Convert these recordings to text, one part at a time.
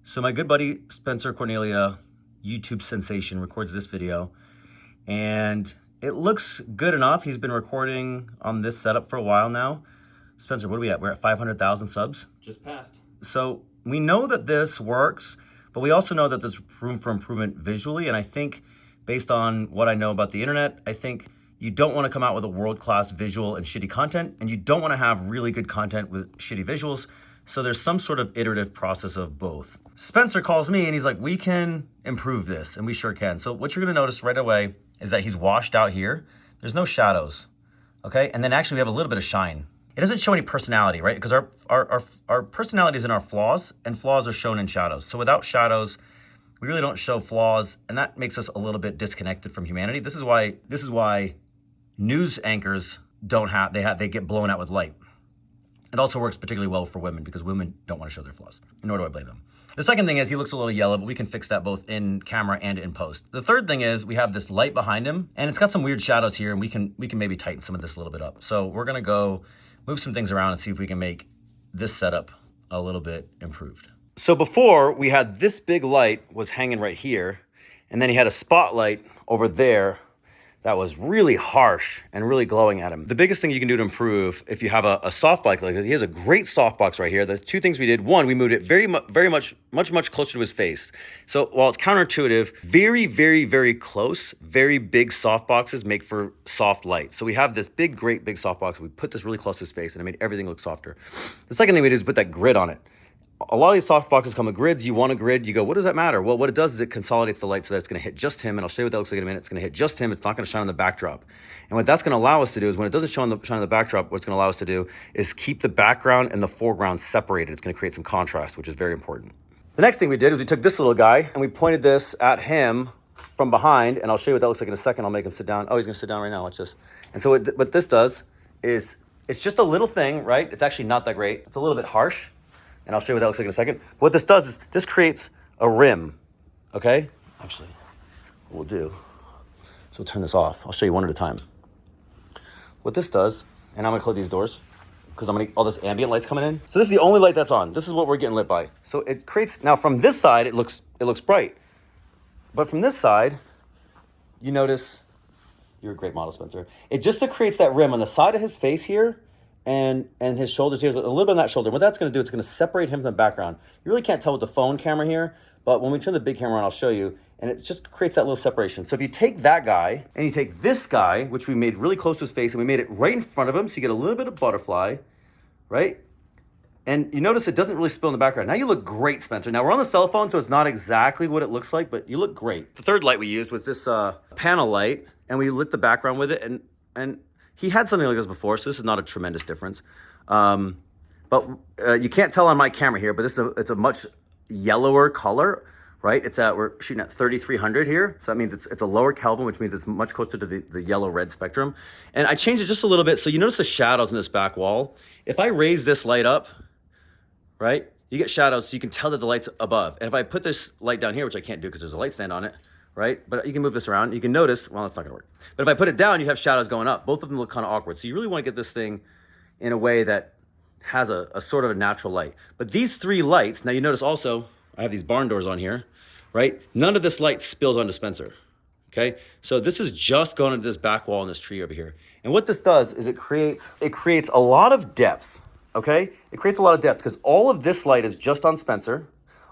So my good buddy Spencer Cornelia, YouTube sensation, records this video, and it looks good enough. He's been recording on this setup for a while now. Spencer, what are we at? We're at 500,000 subs. Just passed. So we know that this works, but we also know that there's room for improvement visually. And I think based on what I know about the internet, I think you don't want to come out with a world-class visual and shitty content, and you don't want to have really good content with shitty visuals. So there's some sort of iterative process of both. Spencer calls me and he's like, we can improve this, and we sure can. So what you're gonna notice right away is that he's washed out here. There's no shadows, okay? And then actually we have a little bit of shine. It doesn't show any personality, right? Because our personality is in our flaws, and flaws are shown in shadows. So without shadows, we really don't show flaws, and that makes us a little bit disconnected from humanity. This is why news anchors they get blown out with light. It also works particularly well for women because women don't want to show their flaws, nor do I blame them. The second thing is he looks a little yellow, but we can fix that both in camera and in post. The third thing is we have this light behind him, and it's got some weird shadows here, and we can maybe tighten some of this a little bit up. So we're gonna go move some things around and see if we can make this setup a little bit improved. So before, we had this big light was hanging right here, and then he had a spotlight over there that was really harsh and really glowing at him. The biggest thing you can do to improve if you have a softbox like this, he has a great softbox right here. The two things we did, one, we moved it very much closer to his face. So while it's counterintuitive, very close, very big softboxes make for soft light. So we have this great big softbox. We put this really close to his face and it made everything look softer. The second thing we did is put that grid on it. A lot of these soft boxes come with grids. You want a grid, you go, what does that matter? Well, what it does is it consolidates the light so that it's gonna hit just him, and I'll show you what that looks like in a minute. It's gonna hit just him, it's not gonna shine on the backdrop. And what that's gonna allow us to do is when it doesn't shine on the backdrop, what it's gonna allow us to do is keep the background and the foreground separated. It's gonna create some contrast, which is very important. The next thing we did is we took this little guy and we pointed this at him from behind, and I'll show you what that looks like in a second. I'll make him sit down. Oh, he's gonna sit down right now, watch this. And so what this does is, it's just a little thing, right? It's actually not that great. It's a little bit harsh. And I'll show you what that looks like in a second. What this does is this creates a rim, okay? Actually, what we'll do, so we'll turn this off. I'll show you one at a time. What this does, and I'm gonna close these doors because all this ambient light's coming in. So this is the only light that's on. This is what we're getting lit by. So it creates, now from this side, it looks bright. But from this side, you notice, you're a great model, Spencer. It just creates that rim on the side of his face here, and his shoulders here, a little bit on that shoulder. What that's gonna do, it's gonna separate him from the background. You really can't tell with the phone camera here, but when we turn the big camera on, I'll show you, and it just creates that little separation. So if you take that guy, and you take this guy, which we made really close to his face, and we made it right in front of him, so you get a little bit of butterfly, right? And you notice it doesn't really spill in the background. Now you look great, Spencer. Now we're on the cell phone, so it's not exactly what it looks like, but you look great. The third light we used was this panel light, and we lit the background with it, and he had something like this before, so this is not a tremendous difference. But you can't tell on my camera here, but it's a much yellower color, right? We're shooting at 3300 here, so that means it's a lower Kelvin, which means it's much closer to the yellow-red spectrum. And I changed it just a little bit, so you notice the shadows in this back wall. If I raise this light up, right, you get shadows, so you can tell that the light's above. And if I put this light down here, which I can't do because there's a light stand on it, right? But you can move this around. You can notice, well, it's not gonna work. But if I put it down, you have shadows going up. Both of them look kind of awkward. So you really wanna get this thing in a way that has a sort of a natural light. But these three lights, now you notice also, I have these barn doors on here, right? None of this light spills onto Spencer, okay? So this is just going into this back wall in this tree over here. And what this does is it creates a lot of depth, okay? It creates a lot of depth because all of this light is just on Spencer.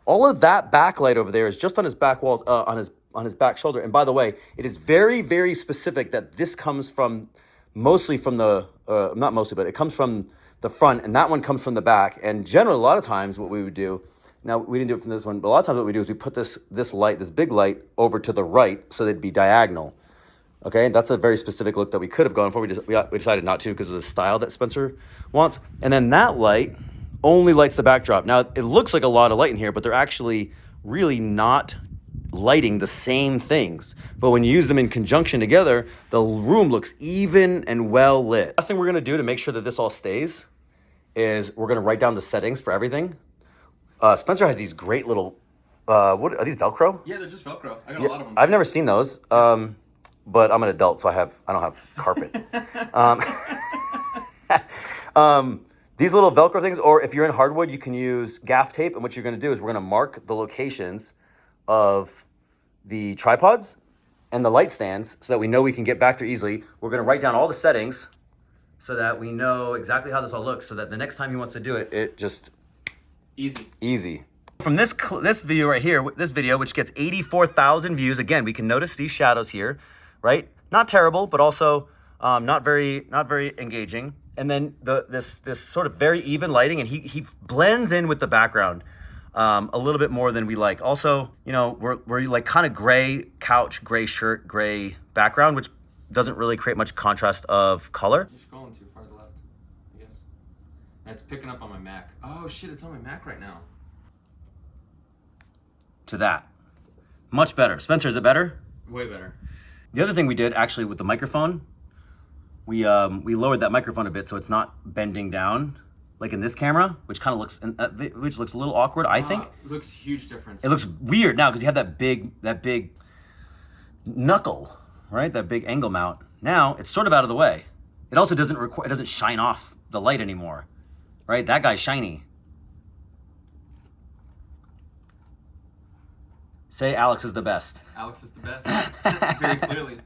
All of that backlight over there is just on his back wall, on his back shoulder. And by the way, it is very specific that this comes from mostly from the, not mostly, but it comes from the front, and that one comes from the back. And generally, a lot of times what we would do, now we didn't do it from this one, but a lot of times what we do is we put this light, this big light, over to the right so they'd be diagonal. Okay, and that's a very specific look that we could have gone for. We decided not to because of the style that Spencer wants. And then that light only lights the backdrop. Now, it looks like a lot of light in here, but they're actually really not lighting the same things. But when you use them in conjunction together, the room looks even and well lit. Last thing we're gonna do to make sure that this all stays is we're gonna write down the settings for everything. Spencer has these great little, what are these, Velcro? Yeah, they're just Velcro. I got a lot of them. I've never seen those, but I'm an adult, so I don't have carpet. These little Velcro things, or if you're in hardwood, you can use gaff tape. And what you're gonna do is we're gonna mark the locations of the tripods and the light stands so that we know we can get back there easily. We're gonna write down all the settings so that we know exactly how this all looks, so that the next time he wants to do it, it just easy. From this video right here, this video, which gets 84,000 views, again, we can notice these shadows here, right? Not terrible, but also not very engaging. And then this sort of very even lighting, and he blends in with the background a little bit more than we like. Also, you know, we're like kind of gray couch, gray shirt, gray background, which doesn't really create much contrast of color. You're scrolling too far to the left, I guess. It's picking up on my Mac. Oh shit, it's on my Mac right now. To that. Much better. Spencer, is it better? Way better. The other thing we did actually with the microphone, we lowered that microphone a bit so it's not bending down like in this camera, which kind of looks a little awkward, I think. It looks huge difference. It looks weird now because you have that big knuckle, right? That big angle mount. Now it's sort of out of the way. It also doesn't shine off the light anymore, right? That guy's shiny. Say Alex is the best. Alex is the best. Very clearly.